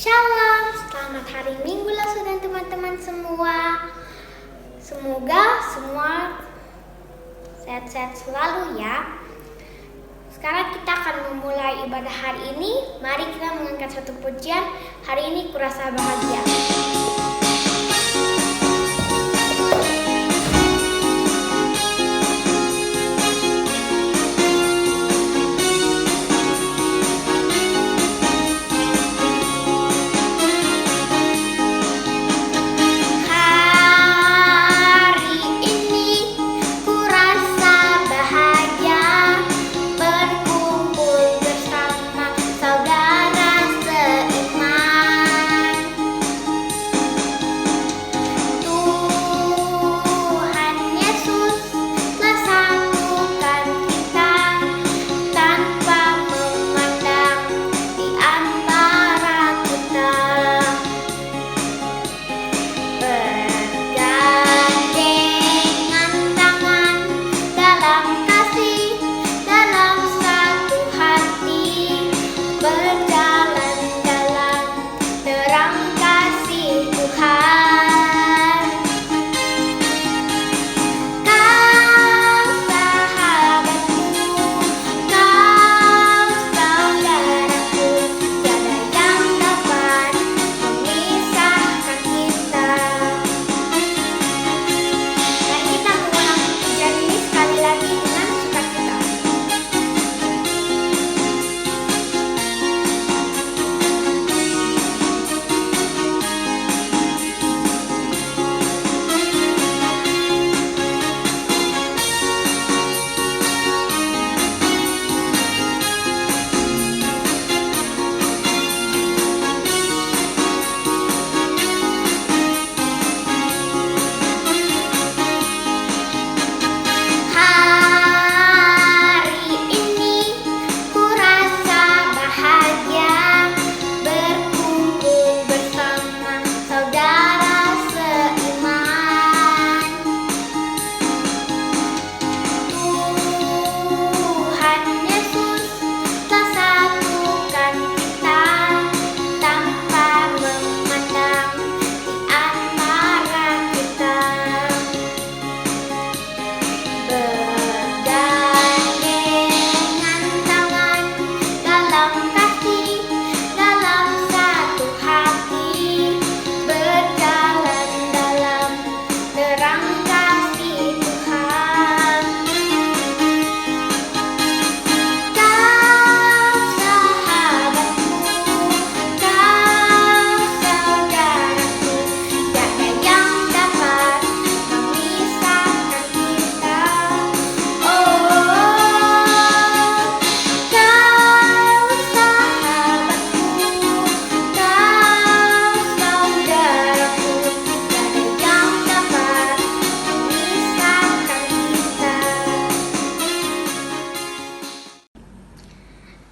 Shalom, selamat hari Minggu lah dan teman-teman semua. Semoga semua sehat-sehat selalu ya. Sekarang kita akan memulai ibadah hari ini. Mari kita mengangkat satu pujian. Hari ini kurasa bahagia.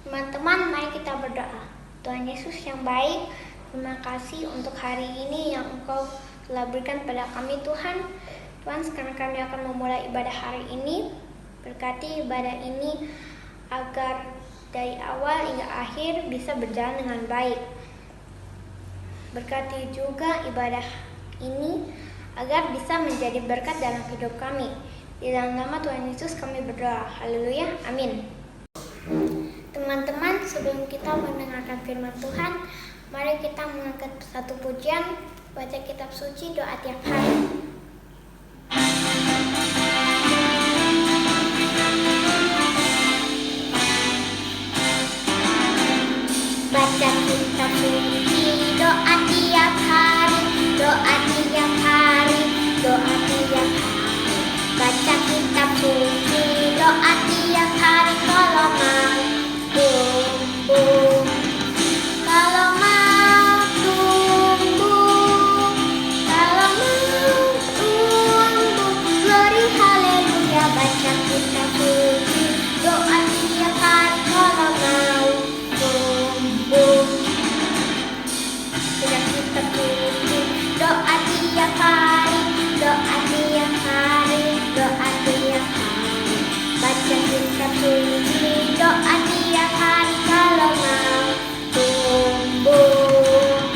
Teman-teman, mari kita berdoa. Tuhan Yesus yang baik, terima kasih untuk hari ini yang Engkau telah berikan pada kami Tuhan. Tuhan, sekarang kami akan memulai ibadah hari ini. Berkati ibadah ini agar dari awal hingga akhir bisa berjalan dengan baik. Berkati juga ibadah ini agar bisa menjadi berkat dalam hidup kami. Di dalam nama Tuhan Yesus kami berdoa. Haleluya. Amin. Teman-teman, sebelum kita mendengarkan firman Tuhan, mari kita mengangkat satu pujian, baca kitab suci, doa tiap hari. Baca kitab suci, doa tiap hari, doa tiap hari, doa tiap hari. Baca kitab suci, doa tiap hari, kalau mau tumbuh, kalau mau tumbuh, kalau mau tumbuh, glory haleluya. Baca kitab suci, doa tiap hari, kalau mau tumbuh. Baca kitab suci, doa tiap hari, doa tiap hari, doa tiap hari. Baca kitab suci, doa tiap hari, kalau mau tumbuh.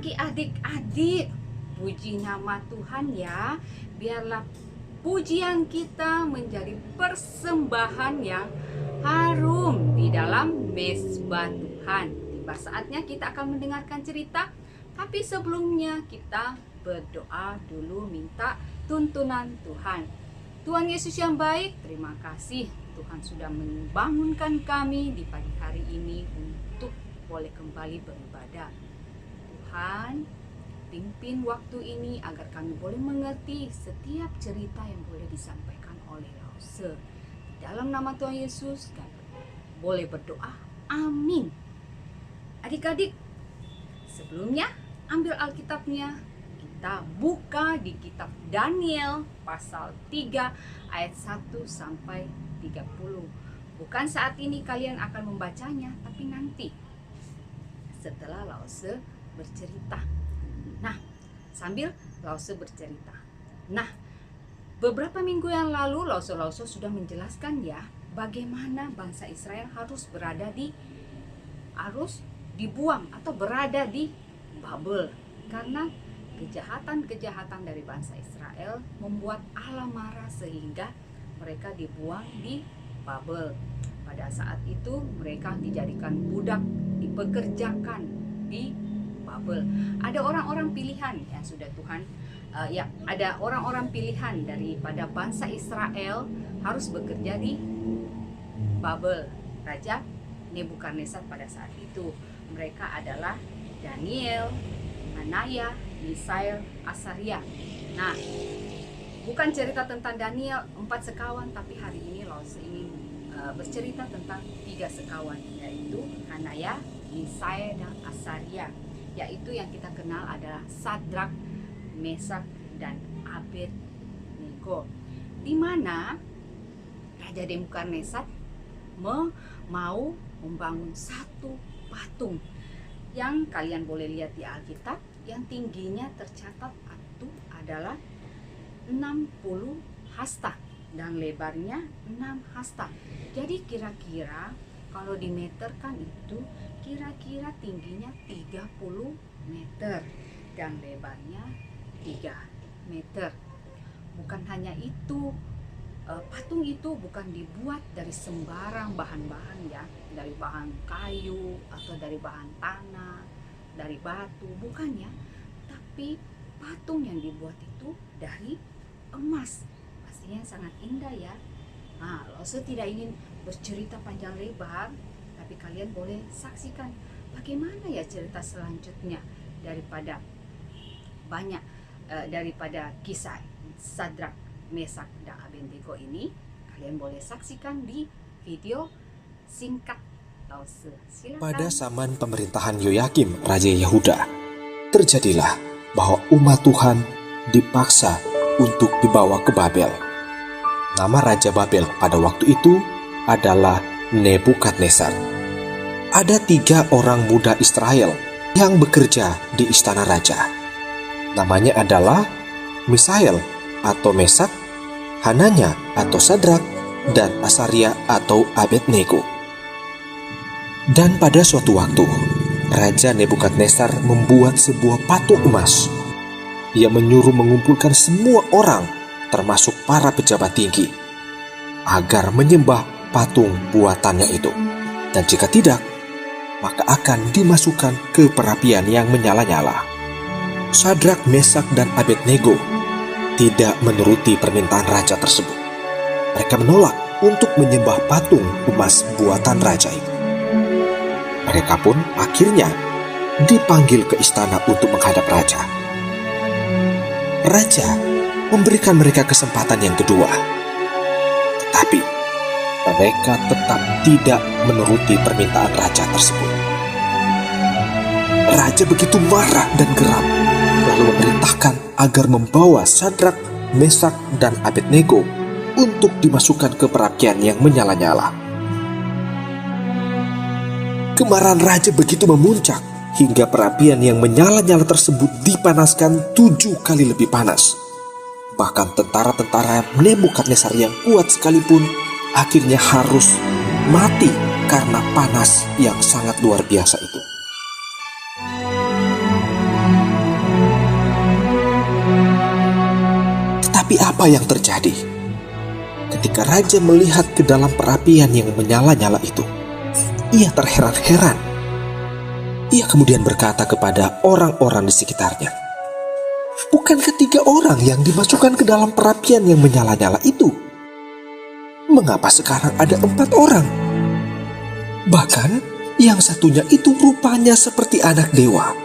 pagi adik-adik. Puji nama Tuhan ya. Biarlah pujian kita menjadi persembahan yang harum di dalam mezbah Tuhan. Tiba saatnya kita akan mendengarkan cerita, tapi sebelumnya kita berdoa dulu, minta tuntunan Tuhan. Tuhan Yesus yang baik, terima kasih Tuhan sudah membangunkan kami di pagi hari ini untuk boleh kembali beribadah. Tuhan, pimpin waktu ini agar kami boleh mengerti setiap cerita yang boleh disampaikan oleh Lause. Dalam nama Tuhan Yesus kami boleh berdoa. Amin. Adik-adik, sebelumnya ambil Alkitabnya. Kita buka di kitab Daniel pasal 3 ayat 1 sampai 30. Bukan saat ini kalian akan membacanya, tapi nanti setelah Lause bercerita. Nah, sambil Lause bercerita. Nah, beberapa minggu yang lalu Lause sudah menjelaskan ya bagaimana bangsa Israel harus dibuang atau berada di Babel, karena kejahatan-kejahatan dari bangsa Israel membuat Allah marah sehingga mereka dibuang di Babel. Pada saat itu mereka dijadikan budak, dipekerjakan di Babel. Ada orang-orang pilihan yang sudah Tuhan ada orang-orang pilihan daripada bangsa Israel harus bekerja di Babel. Raja Nebukadnezar pada saat itu, mereka adalah Daniel, Hanaya, Misael, Asaria. Nah, bukan cerita tentang Daniel 4 sekawan, tapi hari ini Lause ingin bercerita tentang 3 sekawan, yaitu Hanaya, Misael, dan Asaria, yaitu yang kita kenal adalah Sadrak, Mesak, dan Abednego, di mana Raja Nebukadnezar mau membangun satu patung yang kalian boleh lihat di Alkitab, yang tingginya tercatat itu adalah 60 hasta dan lebarnya 6 hasta. Jadi kira-kira kalau dimeterkan itu kira-kira tingginya 30 meter dan lebarnya 3 meter. Bukan hanya itu, patung itu bukan dibuat dari sembarang bahan-bahan ya, dari bahan kayu atau dari bahan tanah, dari batu, bukan ya. Tapi patung yang dibuat itu dari emas. Pastinya sangat indah ya. Nah, Lause tidak ingin bercerita panjang lebar, tapi kalian boleh saksikan bagaimana ya cerita selanjutnya daripada kisah Sadrak, Mesak, dan Abednego ini. Kalian boleh saksikan di video singkat Lause. Silakan. Pada zaman pemerintahan Yoyakim, Raja Yehuda, terjadilah bahwa umat Tuhan dipaksa untuk dibawa ke Babel. Nama Raja Babel pada waktu itu adalah Nebukadnezar. Ada 3 orang muda Israel yang bekerja di istana raja. Namanya adalah Misael atau Mesak, Hananya atau Sadrak, dan Asaria atau Abednego. Dan pada suatu waktu, Raja Nebukadnezar membuat sebuah patung emas. Ia menyuruh mengumpulkan semua orang, termasuk para pejabat tinggi, agar menyembah patung buatannya itu. Dan jika tidak, maka akan dimasukkan ke perapian yang menyala-nyala. Sadrak, Mesak, dan Abednego tidak menuruti permintaan raja tersebut. Mereka menolak untuk menyembah patung emas buatan raja itu. Mereka pun akhirnya dipanggil ke istana untuk menghadap raja. Raja memberikan mereka kesempatan yang kedua, tetapi mereka tetap tidak menuruti permintaan raja tersebut. Raja begitu marah dan geram, lalu memerintahkan agar membawa Sadrak, Mesak, dan Abednego untuk dimasukkan ke perapian yang menyala-nyala. Kemarahan raja begitu memuncak hingga perapian yang menyala-nyala tersebut dipanaskan 7 kali lebih panas. Bahkan tentara-tentara Nebukadnezar yang kuat sekalipun akhirnya harus mati karena panas yang sangat luar biasa itu. apa yang terjadi. Ketika raja melihat ke dalam perapian yang menyala-nyala itu, ia terheran-heran. Ia kemudian berkata kepada orang-orang di sekitarnya, "Bukankah 3 orang yang dimasukkan ke dalam perapian yang menyala-nyala itu? Mengapa sekarang ada 4 orang? Bahkan yang satunya itu rupanya seperti anak dewa."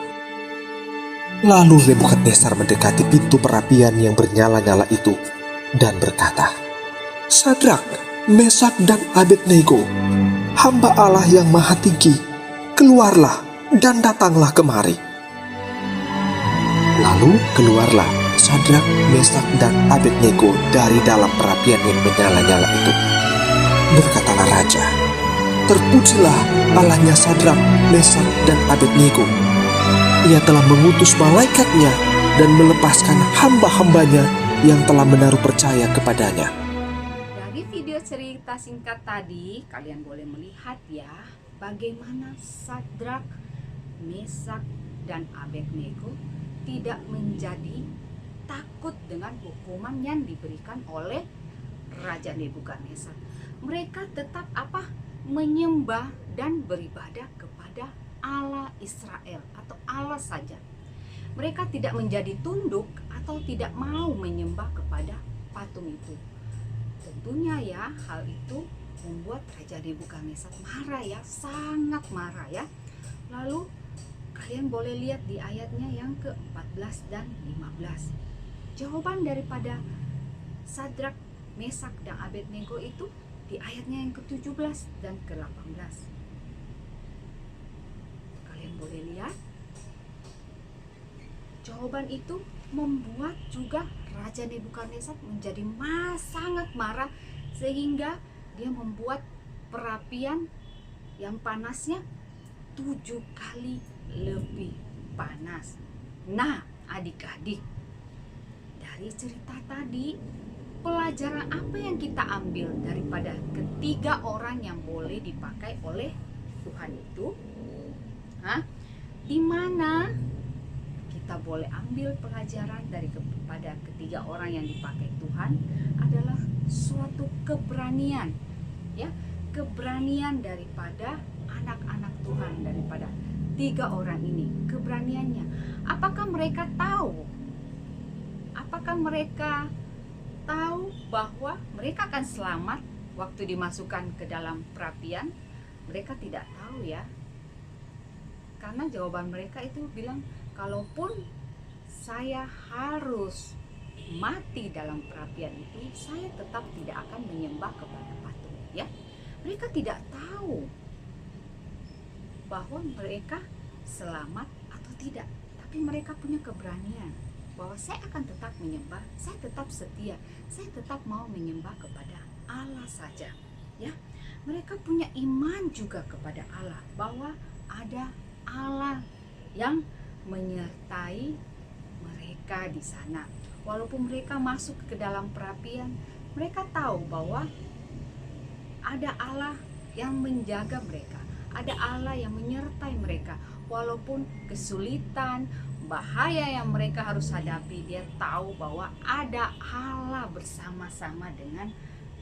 Lalu Nebukadnezar mendekati pintu perapian yang bernyala-nyala itu dan berkata, "Sadrak, Mesak dan Abednego, hamba Allah yang Maha Tinggi, keluarlah dan datanglah kemari." Lalu keluarlah Sadrak, Mesak dan Abednego dari dalam perapian yang menyala-nyala itu. Berkatalah raja, "Terpujilah Allahnya Sadrak, Mesak dan Abednego. Ia telah mengutus malaikatnya dan melepaskan hamba-hambanya yang telah menaruh percaya kepadanya." Dari video cerita singkat tadi, kalian boleh melihat ya bagaimana Sadrak, Mesak, dan Abednego tidak menjadi takut dengan hukuman yang diberikan oleh Raja Nebukadnezar. Mereka tetap menyembah dan beribadah kepada Allah Israel atau Allah saja. Mereka tidak menjadi tunduk atau tidak mau menyembah kepada patung itu. Tentunya ya hal itu membuat Raja Nebukadnezar marah ya, sangat marah ya. Lalu kalian boleh lihat di ayatnya yang ke-14 dan 15. Jawaban daripada Sadrak, Mesak, dan Abednego itu di ayatnya yang ke-17 dan ke-18. Kalian boleh lihat. Jawaban itu membuat juga Raja Nebukadnezar menjadi sangat marah sehingga dia membuat perapian yang panasnya 7 kali lebih panas. Nah, adik-adik, dari cerita tadi, pelajaran apa yang kita ambil daripada ketiga orang yang boleh dipakai oleh Tuhan itu? Di mana kita boleh ambil pelajaran daripada ketiga orang yang dipakai Tuhan adalah suatu keberanian, ya, keberanian daripada anak-anak Tuhan, daripada 3 orang ini. Keberaniannya, apakah mereka tahu? Apakah mereka tahu bahwa mereka akan selamat waktu dimasukkan ke dalam perapian? Mereka tidak tahu ya. Karena jawaban mereka itu bilang, kalaupun saya harus mati dalam perapian itu, saya tetap tidak akan menyembah kepada patung, ya. Mereka tidak tahu bahwa mereka selamat atau tidak, tapi mereka punya keberanian bahwa saya akan tetap menyembah, saya tetap setia, saya tetap mau menyembah kepada Allah saja, ya. Mereka punya iman juga kepada Allah, bahwa ada Allah yang menyertai mereka di sana. Walaupun mereka masuk ke dalam perapian, mereka tahu bahwa ada Allah yang menjaga mereka, ada Allah yang menyertai mereka. Walaupun kesulitan, bahaya yang mereka harus hadapi, dia tahu bahwa ada Allah bersama-sama dengan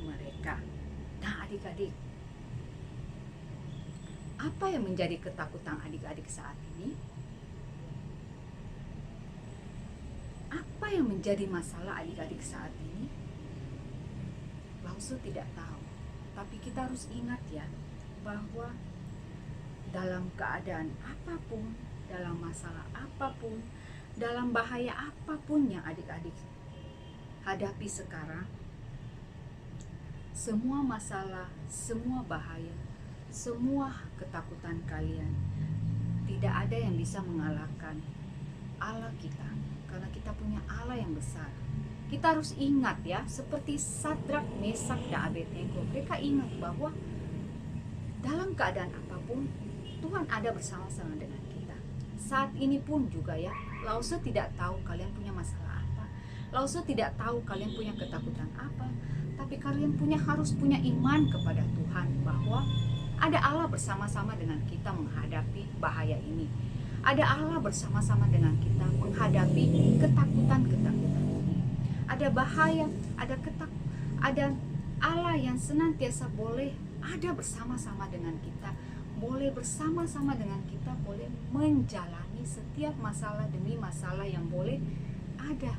mereka. Nah, adik-adik, apa yang menjadi ketakutan adik-adik saat ini? Apa yang menjadi masalah adik-adik saat ini? Lausu tidak tahu. Tapi kita harus ingat ya, bahwa dalam keadaan apapun, dalam masalah apapun, dalam bahaya apapun yang adik-adik hadapi sekarang, semua masalah, semua bahaya, semua ketakutan kalian, tidak ada yang bisa mengalahkan Allah kita, karena kita punya Allah yang besar. Kita harus ingat ya, seperti Sadrak, Mesak, dan Abednego, mereka ingat bahwa dalam keadaan apapun Tuhan ada bersama-sama dengan kita. Saat ini pun juga ya, Lause tidak tahu kalian punya masalah apa, Lause tidak tahu kalian punya ketakutan apa, tapi kalian harus punya iman kepada Tuhan bahwa ada Allah bersama-sama dengan kita menghadapi bahaya ini. Ada Allah bersama-sama dengan kita menghadapi ketakutan-ketakutan ini. ada bahaya, ada ada Allah yang senantiasa boleh ada bersama-sama dengan kita, boleh bersama-sama dengan kita, boleh menjalani setiap masalah demi masalah yang boleh ada.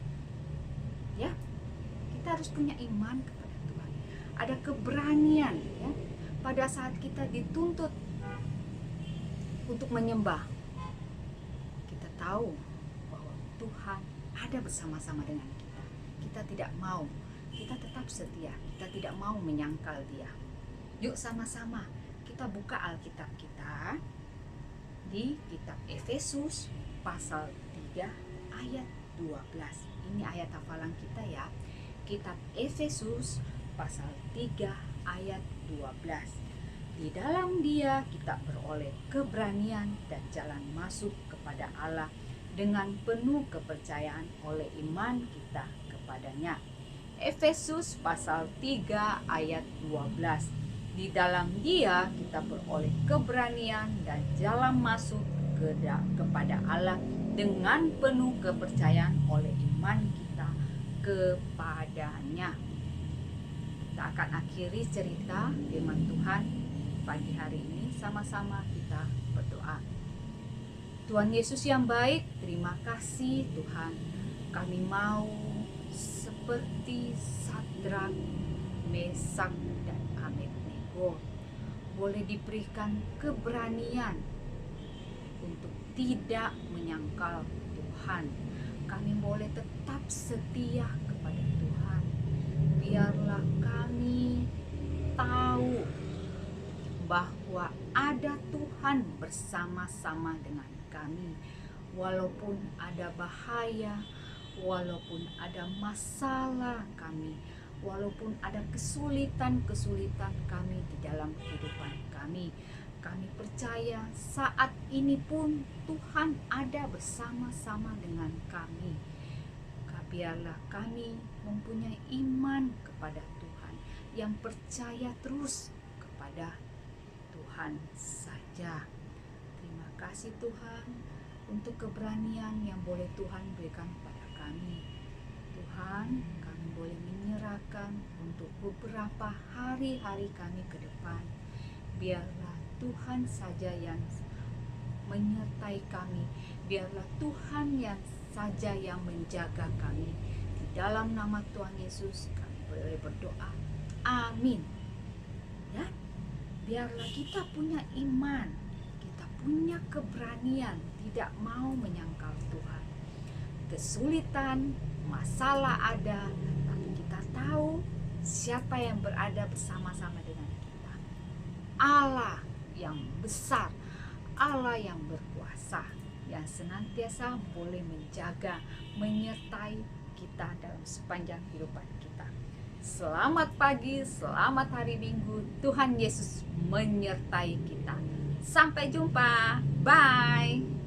Ya, kita harus punya iman kepada Tuhan. Ada keberanian ya pada saat kita dituntut untuk menyembah. Kita tahu bahwa Tuhan ada bersama-sama dengan kita. Kita tidak mau, kita tetap setia, kita tidak mau menyangkal Dia. Yuk sama-sama kita buka Alkitab kita di kitab Efesus pasal 3 ayat 12. Ini ayat hafalan kita ya. Kitab Efesus pasal 3 ayat 12. Di dalam Dia kita beroleh keberanian dan jalan masuk kepada Allah dengan penuh kepercayaan oleh iman kita kepadanya. Efesus pasal 3 ayat 12. Di dalam Dia kita beroleh keberanian dan jalan masuk kepada Allah dengan penuh kepercayaan oleh iman kita kepadanya. Kita akan akhiri cerita firman Tuhan pagi hari ini, sama-sama kita berdoa. Tuhan Yesus yang baik, terima kasih Tuhan. Kami mau seperti Sadrak, Mesak, dan Abednego boleh diberikan keberanian untuk tidak menyangkal Tuhan. Kami boleh tetap setia kepada Tuhan. Biarlah kami tahu bahwa ada Tuhan bersama-sama dengan kami. Walaupun ada bahaya, walaupun ada masalah kami, walaupun ada kesulitan-kesulitan kami di dalam kehidupan kami, kami percaya saat ini pun Tuhan ada bersama-sama dengan kami. Biarlah kami mempunyai iman kepada Tuhan, yang percaya terus kepada Tuhan saja. Terima kasih Tuhan untuk keberanian yang boleh Tuhan berikan kepada kami. Tuhan, kami boleh menyerahkan untuk beberapa hari-hari kami ke depan. Biarlah Tuhan saja yang menyertai kami. Biarlah Tuhan yang saja yang menjaga kami. Di dalam nama Tuhan Yesus kami boleh berdoa. Amin. Ya, biarlah kita punya iman, kita punya keberanian, tidak mau menyangkal Tuhan. Kesulitan, masalah ada, tapi kita tahu siapa yang berada bersama-sama dengan kita. Allah yang besar, Allah yang berkuasa, yang senantiasa boleh menjaga, menyertai kita dalam sepanjang kehidupan kita. Selamat pagi, selamat hari Minggu. Tuhan Yesus menyertai kita. Sampai jumpa. Bye.